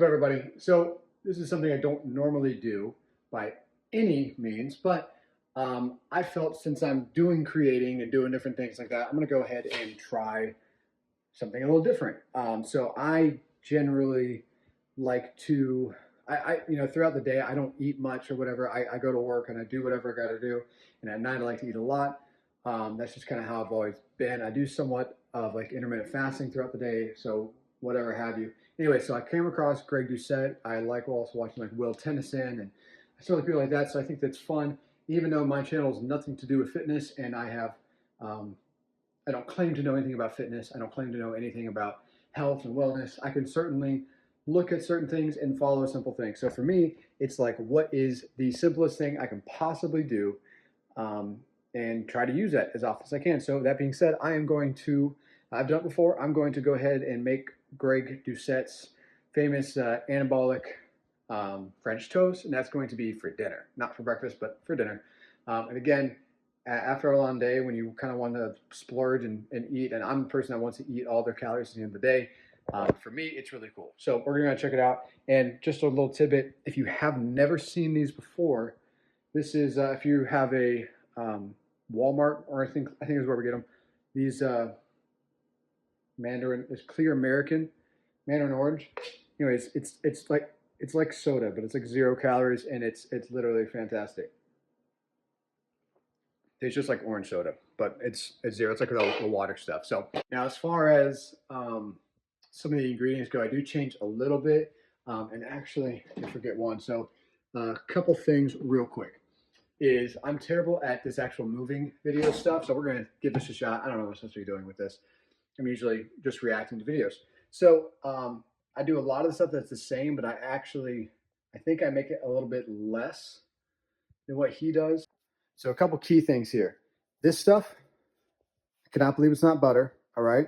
up, everybody? So this is something I don't normally do by any means, but I felt since I'm doing creating and doing different things like that, I'm going to go ahead and try something a little different. So I generally like to, throughout the day, I don't eat much or whatever. I go to work and I do whatever I got to do, and at night I like to eat a lot. That's just kind of how I've always been. I do somewhat of like intermittent fasting throughout the day, so whatever have you. Anyway, so I came across Greg Doucette. I like also watching like Will Tennyson and sort of people like that. So I think that's fun, even though my channel is nothing to do with fitness, and um, I don't claim to know anything about fitness. I don't claim to know anything about health and wellness. I can certainly look at certain things and follow simple things. So for me, it's like, what is the simplest thing I can possibly do, and try to use that as often as I can. So that being said, I've done it before. I'm going to go ahead and make Greg Doucette's famous anabolic French toast, and that's going to be for dinner, not for breakfast, but for dinner. And again, after a long day, when you kind of want to splurge and eat, and I'm a person that wants to eat all their calories at the end of the day, for me, it's really cool. So we're going to check it out. And just a little tidbit, if you have never seen these before, this is, if you have a Walmart, or I think is where we get them, these Mandarin, it's clear American, Mandarin orange. Anyways, it's like soda, but it's like 0 calories, and it's literally fantastic. Tastes just like orange soda, but it's 0. It's like the water stuff. So now, as far as some of the ingredients go, I do change a little bit, and actually, I forget one. So a couple things real quick is I'm terrible at this actual moving video stuff, so we're gonna give this a shot. I don't know what I'm supposed to be doing with this. I'm usually just reacting to videos. So I do a lot of the stuff that's the same, but I think I make it a little bit less than what he does. So a couple key things here. This stuff, I cannot believe it's not butter, all right?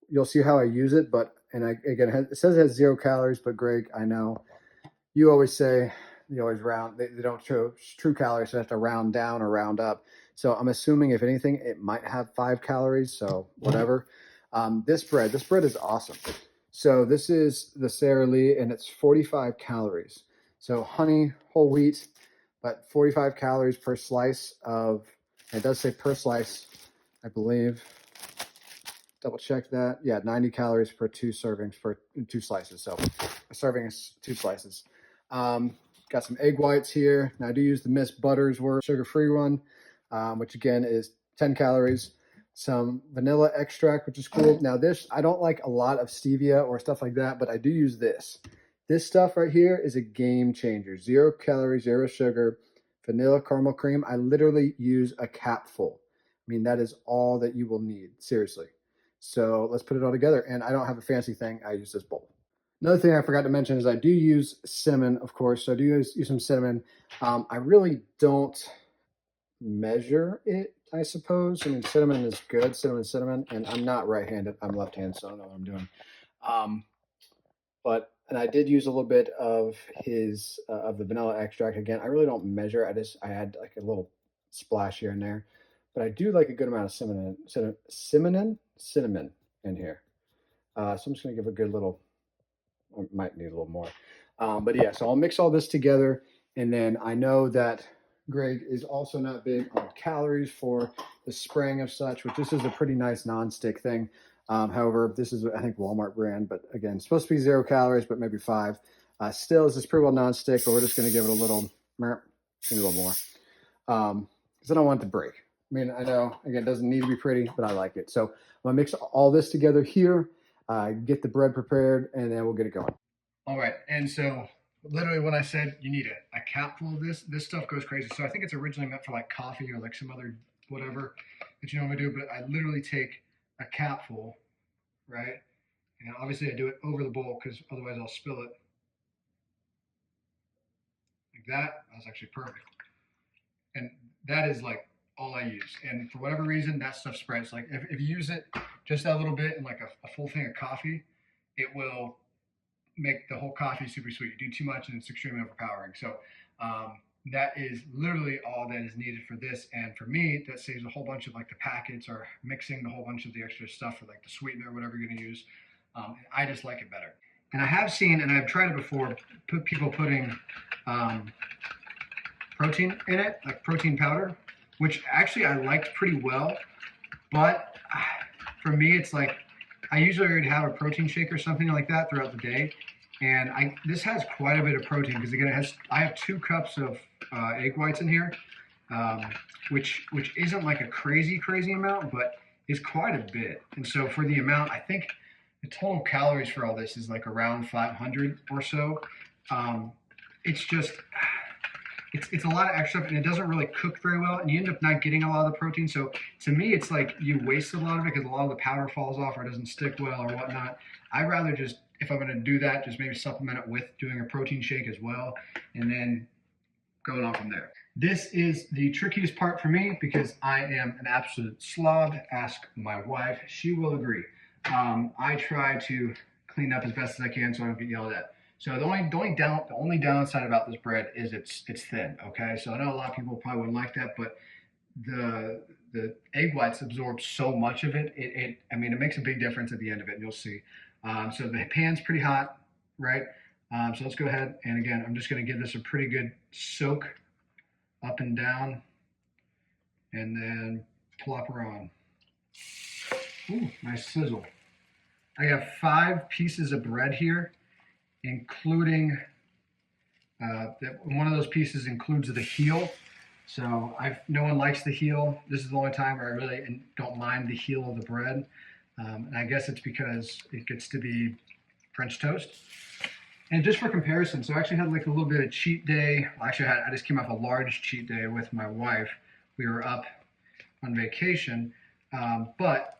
You'll see how I use it, again, it says it has 0 calories, but Greg, I know, you always say, you always round, they don't show true calories, so they have to round down or round up. So I'm assuming, if anything, it might have 5 calories, so whatever. This bread is awesome. So this is the Sara Lee, and it's 45 calories. So honey, whole wheat, but 45 calories per slice of, it does say per slice, I believe. Double check that. Yeah, 90 calories per 2 servings, per 2 slices. So a serving is 2 slices. Got some egg whites here. Now I do use the Miss Buttersworth sugar-free one, which again is 10 calories. Some vanilla extract, which is cool. Now this, I don't like a lot of stevia or stuff like that, but I do use this. This stuff right here is a game changer. 0 calories, 0 sugar, vanilla caramel cream. I literally use a capful. I mean, that is all that you will need, seriously. So let's put it all together. And I don't have a fancy thing. I use this bowl. Another thing I forgot to mention is I do use cinnamon, of course. So I do use some cinnamon. I really don't measure it, I suppose. I mean, cinnamon is good, cinnamon, and I'm not right-handed. I'm left-handed, so I don't know what I'm doing. And I did use a little bit of his of the vanilla extract. Again, I really don't measure. I had like a little splash here and there, but I do like a good amount of cinnamon in here. So I'm just gonna give a good little. I might need a little more, but yeah. So I'll mix all this together, and then I know that Greg is also not big on calories for the spraying of such, which this is a pretty nice non-stick thing. However, this is, I think, Walmart brand, but again, it's supposed to be 0 calories, but maybe 5. Still, this is pretty well non-stick, but we're just going to give it a little more. Because I don't want it to break. I mean, I know, again, it doesn't need to be pretty, but I like it. So I'm going to mix all this together here, get the bread prepared, and then we'll get it going. All right, and so literally when I said you need a capful of this stuff goes crazy. So I think it's originally meant for like coffee or like some other whatever that you normally do, but I literally take a capful, right? And obviously I do it over the bowl because otherwise I'll spill it. Like that. That's actually perfect. And that is like all I use. And for whatever reason, that stuff spreads. Like if you use it just that little bit in like a full thing of coffee, it will make the whole coffee super sweet. You do too much and it's extremely overpowering. So that is literally all that is needed for this. And for me, that saves a whole bunch of like the packets or mixing a whole bunch of the extra stuff for like the sweetener or whatever you're going to use. And I just like it better. And I have seen, and I've tried it before, people putting protein in it, like protein powder, which actually I liked pretty well. But for me, it's like I usually already have a protein shake or something like that throughout the day. And this has quite a bit of protein because again, I have 2 cups of egg whites in here, which isn't like a crazy amount, but is quite a bit. And so for the amount, I think the total calories for all this is like around 500 or so. It's just it's a lot of extra and it doesn't really cook very well, and you end up not getting a lot of the protein. So to me, it's like you waste a lot of it because a lot of the powder falls off or doesn't stick well or whatnot. I'd rather just, if I'm going to do that, just maybe supplement it with doing a protein shake as well, and then going on from there. This is the trickiest part for me because I am an absolute slob. Ask my wife; she will agree. I try to clean up as best as I can so I don't get yelled at. So the only downside about this bread is it's thin. Okay, so I know a lot of people probably wouldn't like that, but the egg whites absorb so much of it. I mean, it makes a big difference at the end of it, and you'll see. So the pan's pretty hot, right? So let's go ahead, and again, I'm just going to give this a pretty good soak up and down, and then plop her on. Ooh, nice sizzle. I have 5 pieces of bread here, including one of those pieces includes the heel. So no one likes the heel. This is the only time where I really don't mind the heel of the bread. And I guess it's because it gets to be French toast. And just for comparison, so I actually had like a little bit of cheat day. Well, actually, I just came off a large cheat day with my wife. We were up on vacation, but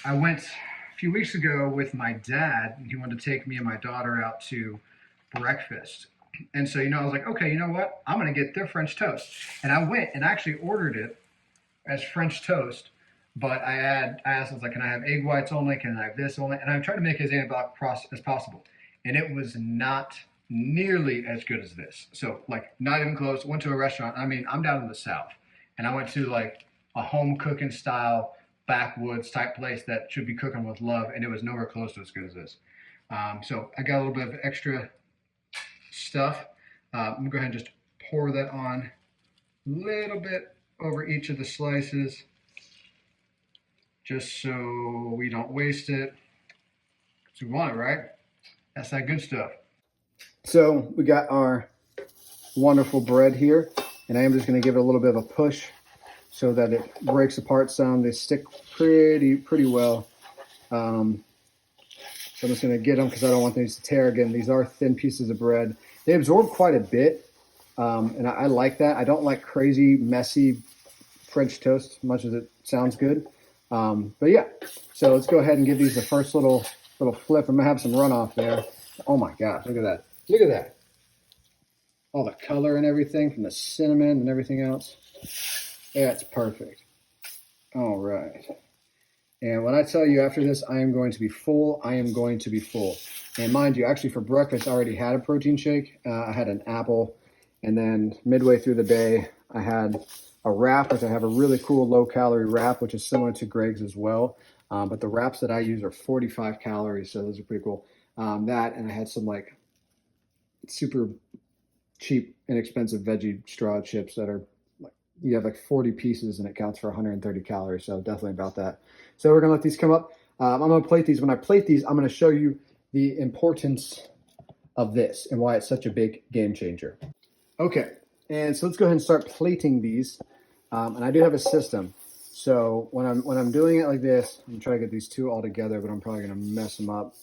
I went a few weeks ago with my dad, and he wanted to take me and my daughter out to breakfast. And so, I was like, okay, you know what? I'm going to get their French toast. And I went and actually ordered it as French toast, but I asked, I was like, can I have egg whites only? Can I have this only? And I tried to make it as anabolic as possible. And it was not nearly as good as this. So, like, not even close. Went to a restaurant. I mean, I'm down in the South. And I went to, like, a home cooking style, backwoods type place that should be cooking with love. And it was nowhere close to as good as this. So I got a little bit of extra stuff. I'm going to go ahead and just pour that on a little bit over each of the slices, just so we don't waste it. So we want it, right? That's that good stuff. So we got our wonderful bread here, and I am just going to give it a little bit of a push so that it breaks apart some. They stick pretty well. So I'm just going to get them because I don't want these to tear. Again, these are thin pieces of bread. They absorb quite a bit, and I like that. I don't like crazy, messy French toast as much as it sounds good. But yeah, so let's go ahead and give these the first little flip. I'm going to have some runoff there. Oh my gosh, look at that. Look at that. All the color and everything from the cinnamon and everything else. Yeah, it's perfect. All right. And when I tell you after this, I am going to be full, I am going to be full. And mind you, actually for breakfast, I already had a protein shake. I had an apple. And then midway through the day, I had a wrap, which I have a really cool low-calorie wrap, which is similar to Greg's as well. But the wraps that I use are 45 calories, so those are pretty cool. That, and I had some like super cheap, inexpensive veggie straw chips that are like, you have like 40 pieces and it counts for 130 calories, so definitely about that. So we're gonna let these come up. I'm gonna plate these. When I plate these, I'm gonna show you the importance of this and why it's such a big game changer. Okay, and so let's go ahead and start plating these. And I do have a system. So when I'm doing it like this, I'm trying to get these two all together, but I'm probably gonna mess them up.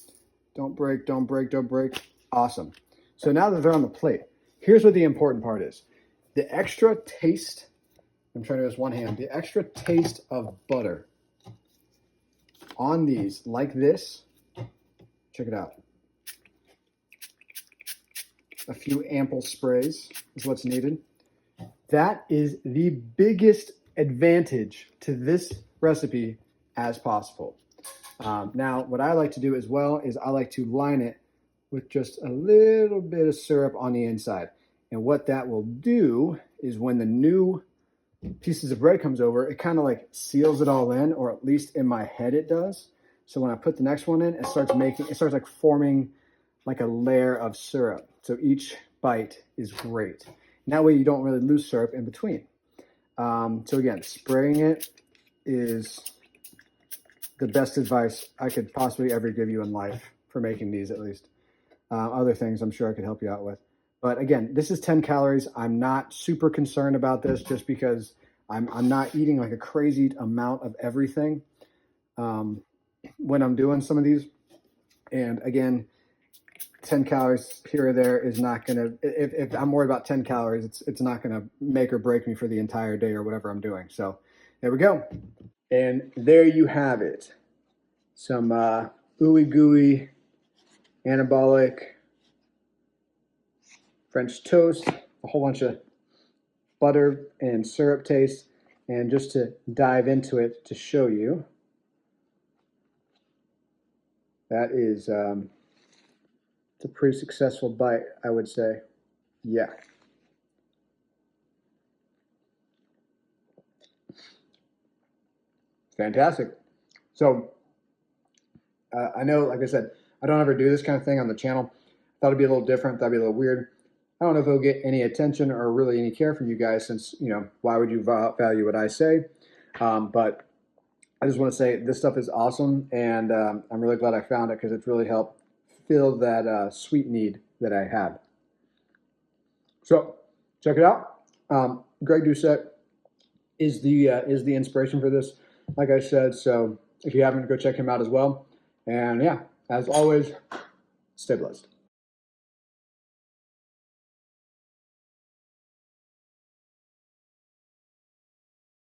Don't break, don't break, don't break. Awesome. So now that they're on the plate, here's what the important part is. The extra taste, I'm trying to do this one hand, the extra taste of butter on these like this, check it out. A few ample sprays is what's needed. That is the biggest advantage to this recipe as possible. Now, what I like to do as well is I like to line it with just a little bit of syrup on the inside. And what that will do is when the new pieces of bread comes over, it kind of like seals it all in, or at least in my head it does. So when I put the next one in, it starts like forming like a layer of syrup. So each bite is great. And that way you don't really lose syrup in between. So again, spraying it is the best advice I could possibly ever give you in life for making these, at least. Other things I'm sure I could help you out with. But again, this is 10 calories. I'm not super concerned about this just because I'm not eating like a crazy amount of everything when I'm doing some of these. And again, 10 calories here or there is not going to, if I'm worried about 10 calories, it's not going to make or break me for the entire day or whatever I'm doing. So there we go. And there you have it. Some ooey gooey anabolic French toast, a whole bunch of butter and syrup taste. And just to dive into it to show you, that is it's a pretty successful bite, I would say. Yeah. Fantastic. So I know, like I said, I don't ever do this kind of thing on the channel. Thought it'd be a little different. Thought it'd be a little weird. I don't know if it'll get any attention or really any care from you guys, since, you know, why would you value what I say? But I just want to say this stuff is awesome, and I'm really glad I found it because it's really helped fill that sweet need that I had. So check it out. Greg Doucette is the inspiration for this, like I said. So if you haven't, go check him out as well. And yeah, as always, stay blessed.